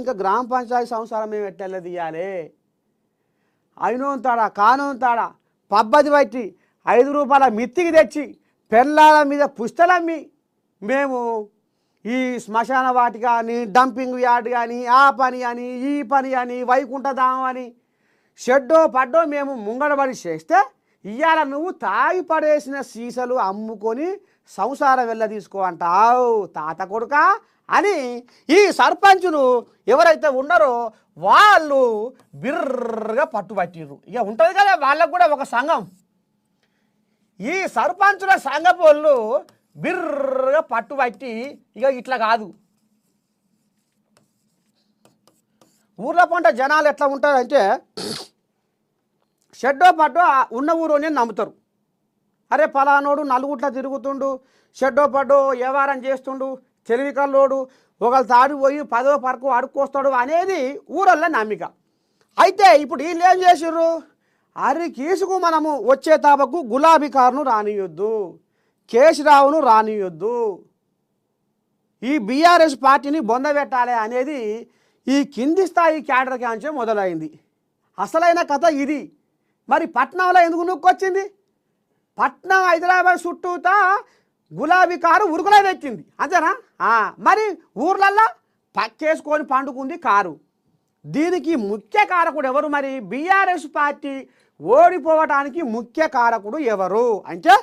ఇంకా గ్రామ పంచాయతీ సంవత్సరం మేము ఎట్టెళ్ళ తీయాలి అయినోన్ తాడా కానోన్ తాడా పబ్బది బట్టి 5 రూపాయల మిత్తికి తెచ్చి పెళ్ళాల మీద పుస్తలమ్మి మేము ఈ శ్మశాన వాటి కానీ డంపింగ్ యార్డ్ కానీ ఆ పని అని ఈ పని అని వైకుంఠధామం అని షెడ్డో పడ్డో మేము ముంగడబడి చేస్తే ఇవాళ నువ్వు తాగి పడేసిన సీసలు అమ్ముకొని సంసారం వెళ్ళ తీసుకో అంటావు తాత కొడుక అని ఈ సర్పంచులు ఎవరైతే ఉన్నారో వాళ్ళు బిర్రగా పట్టుబట్టిర్రు. ఇక ఉంటుంది కదా వాళ్ళకు కూడా ఒక సంఘం. ఈ సర్పంచుల సంఘపు వాళ్ళు బిర్రగా పట్టుబట్టి ఇక ఇట్లా కాదు ఊర్లో పంట జనాలు ఎట్లా ఉంటారంటే షెడ్డో పడ్డో ఉన్న ఊరోనే నమ్ముతారు. అరే పలానోడు నలుగుట్ల తిరుగుతుండు షెడ్డో పడ్డో వ్యవహారం చేస్తుండు తెలివికల్లోడు ఒకళ్ళు తాడిపోయి 10వ పరకు అడుక్కొస్తాడు అనేది ఊరల్లో నమ్మిక. అయితే ఇప్పుడు వీళ్ళు ఏం చేసిర్రు అరి కీసుకు మనము వచ్చే తాపకు గులాబీ కారును రానియొద్దు కేసీరావును రానియొద్దు ఈ బీఆర్ఎస్ పార్టీని బొందబెట్టాలి అనేది ఈ కింది స్థాయి క్యాడర్ కాంచే మొదలైంది. అసలైన కథ ఇది. మరి పట్నంలో ఎందుకు నొక్కొచ్చింది? పట్నం హైదరాబాద్ చుట్టూతా గులాబీ కారు ఉరుకులా తెచ్చింది అంతేనా? మరి ఊర్లల్లో పక్కేసుకొని పండుకుంది కారు. దీనికి ముఖ్య కారకుడు ఎవరు? మరి బీఆర్ఎస్ పార్టీ ఓడిపోవటానికి ముఖ్య కారకుడు ఎవరు అంటే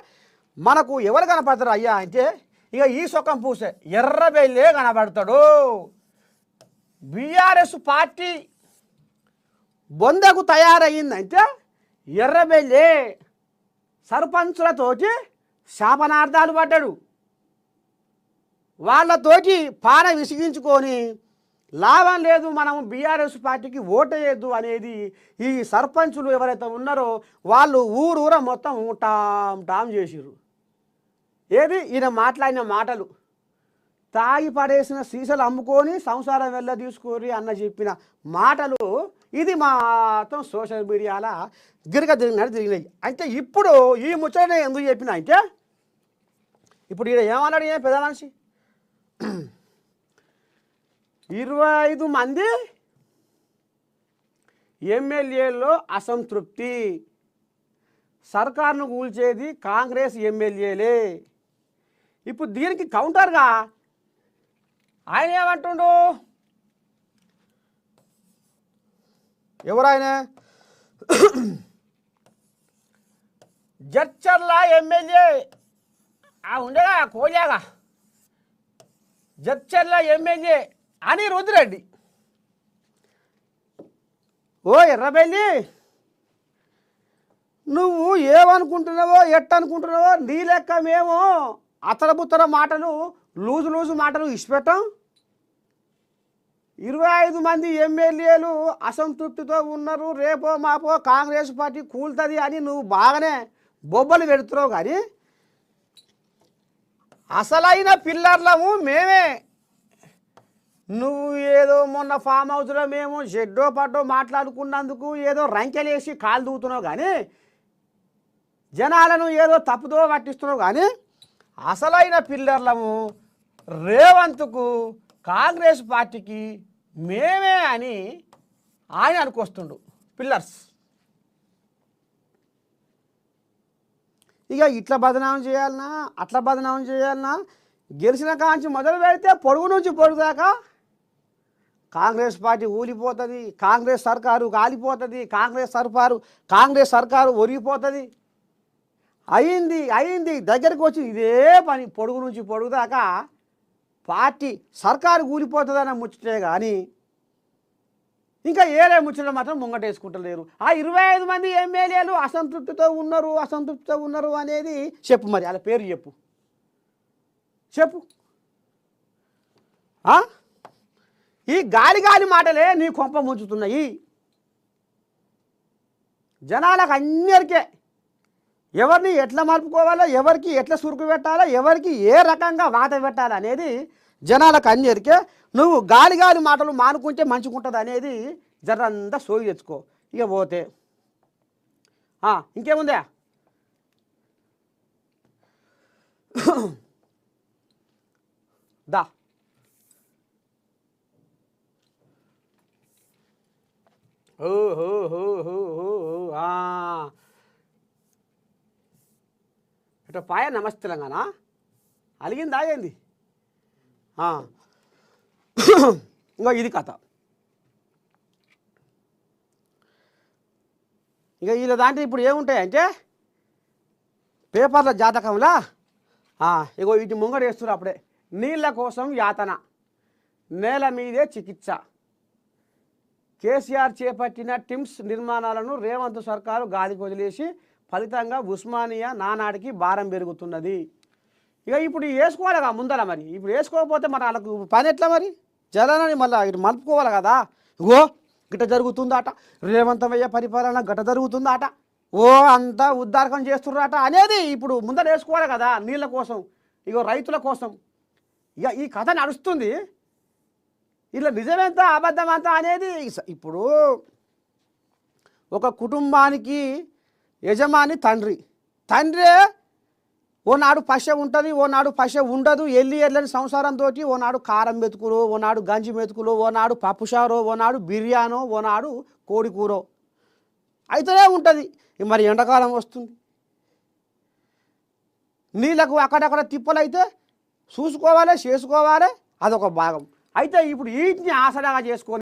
మనకు ఎవరు కనపడతారు అయ్యా అంటే ఇక ఈ సొక్కం పూసే ఎర్రబెల్లే కనబడతాడు. బీఆర్ఎస్ పార్టీ బొందకు తయారయ్యిందంటే ఎర్రబెల్లే సర్పంచులతోటి శాపనార్థాలు పడ్డాడు. వాళ్ళతోటి పాన విసిగించుకొని లాభం లేదు మనం బీఆర్ఎస్ పార్టీకి ఓటేయద్దు అనేది ఈ సర్పంచులు ఎవరైతే ఉన్నారో వాళ్ళు ఊరూర మొత్తం టామ్ చేసిర్రు. ఏది ఈయన మాట్లాడిన మాటలు తాగి పడేసిన సీసలు అమ్ముకొని సంసారం వెళ్ళ తీసుకొని అన్న చెప్పిన మాటలు ఇది మాత్రం సోషల్ మీడియాలో తిరిగినాయి. అంటే ఇప్పుడు ఈ ముచ్చట ఎందుకు చెప్పిన అంటే ఇప్పుడు ఈయన ఏమన్నాడు ఏ పెద్ద మనిషి 25 మంది ఎమ్మెల్యేల్లో అసంతృప్తి సర్కారును కూల్చేది కాంగ్రెస్ ఎమ్మెల్యేలే. ఇప్పుడు దీనికి కౌంటర్గా ఆయన ఏమంటుండు ఎవరాయన జడ్చర్ల ఎమ్మెల్యే ఉండగా కోజాగా జడ్చర్ల ఎమ్మెల్యే అనిరుద్ధిరెడ్డి. ఓ ఎర్రబెల్లి నువ్వు ఏమనుకుంటున్నావో ఎట్టనుకుంటున్నావో నీ లెక్క మేము అతడబుత్తర మాటలు లూజు మాటలు ఇచ్చిపెట్టాం. 25 మంది ఎమ్మెల్యేలు అసంతృప్తితో ఉన్నారు రేపో మాపో కాంగ్రెస్ పార్టీ కూలుతుంది అని నువ్వు బాగానే బొబ్బలు పెడుతున్నావు. కానీ అసలైన పిల్లర్లము మేమే. నువ్వు ఏదో మొన్న ఫామ్ హౌస్లో మేము షెడ్డో పడ్డో మాట్లాడుకున్నందుకు ఏదో రంకెలేసి కాలు దూతున్నావు కానీ జనాలను ఏదో తప్పుదో పట్టిస్తున్నావు. కానీ అసలైన పిల్లర్లము రేవంత్కు కాంగ్రెస్ పార్టీకి మేమే అని ఆయన అనుకొస్తుండు పిల్లర్స్. ఇక ఇట్లా బదనామం చేయాలన్నా అట్లా బదనామం చేయాలన్నా గెలిచిన కాంచి మొదలు పెడితే పొడుగు నుంచి పొడుగు దాకా కాంగ్రెస్ పార్టీ ఊలిపోతుంది, కాంగ్రెస్ సర్కారు కాలిపోతుంది, కాంగ్రెస్ సర్కారు ఒరిగిపోతుంది. అయింది దగ్గరికి వచ్చి ఇదే పని పొడుగు నుంచి పొడుగు దాకా పార్టీ సర్కారు కూలిపోతుందన్న ముచ్చటే కానీ ఇంకా ఏరే ముచ్చట మాత్రం ముంగటేసుకుంటలేరు. ఆ 25 మంది ఎమ్మెల్యేలు అసంతృప్తితో ఉన్నారు అనేది చెప్పు. మరి అలా పేరు చెప్పు. ఈ గాలి మాటలే నీ కొంప ముంచుతున్నాయి. జనాలకు అందరికీ ఎవరిని ఎట్లా మలుపుకోవాలో, ఎవరికి ఎట్లా సురుకు పెట్టాలో, ఎవరికి ఏ రకంగా వాత పెట్టాలి అనేది జనాలకు అందరికీ నువ్వు గాలి మాటలు మానుకుంటే మంచిగుంటుంది అనేది జరంతా సోయి తెచ్చుకో. ఇక పోతే ఇంకేముందా దా ఓ హో హో హో హో హో. ఇటు పాయ నమస్తే తెలంగాణ అలిగిందా ఏంది? ఇంకా ఇది కథ. ఇక వీళ్ళ దాంట్లో ఇప్పుడు ఏముంటాయంటే పేపర్ల జాతకంలా ఇగో ఇటు ముంగడు వేస్తున్నారు అప్పుడే. నీళ్ళ కోసం యాతన, నేల మీదే చికిత్స. కేసీఆర్ చేపట్టిన టిమ్స్ నిర్మాణాలను రేవంత్ సర్కారు గాలికి వదిలేసి ఫలితంగా ఉస్మానియా నానాటికి భారం పెరుగుతున్నది. ఇక ఇప్పుడు వేసుకోవాలిగా ముందర, మరి ఇప్పుడు వేసుకోకపోతే మరి వాళ్ళకు పని ఎట్లా? మరి జలాలని మళ్ళీ ఇటు మలుపుకోవాలి కదా. ఇగో గిట్ట జరుగుతుందట, రేవంతమయ్య పరిపాలన గట జరుగుతుందట, ఓ అంతా ఉద్దారకం చేస్తున్నారట అనేది ఇప్పుడు ముందర వేసుకోవాలి కదా నీళ్ళ కోసం, ఇగో రైతుల కోసం. ఇక ఈ కథ నడుస్తుంది. ఇలా నిజమెంత అబద్ధమంతా అనేది ఇప్పుడు ఒక కుటుంబానికి యజమాని తండ్రి. తండ్రే ఓనాడు పశ ఉంటుంది, ఓనాడు పశ ఉండదు. ఎళ్ళని సంసారంతో ఓనాడు కారం మెతుకులు, ఓనాడు గంజి మెతుకులు, ఓనాడు పప్పుషారో, ఓనాడు బిర్యానో, ఓనాడు కోడి కూరో అయితేనే ఉంటుంది. మరి ఎండాకాలం వస్తుంది, నీళ్ళకు అక్కడక్కడ తిప్పలు అయితే చూసుకోవాలి, చేసుకోవాలి, అదొక భాగం. అయితే ఇప్పుడు వీటిని ఆసరాగా చేసుకొని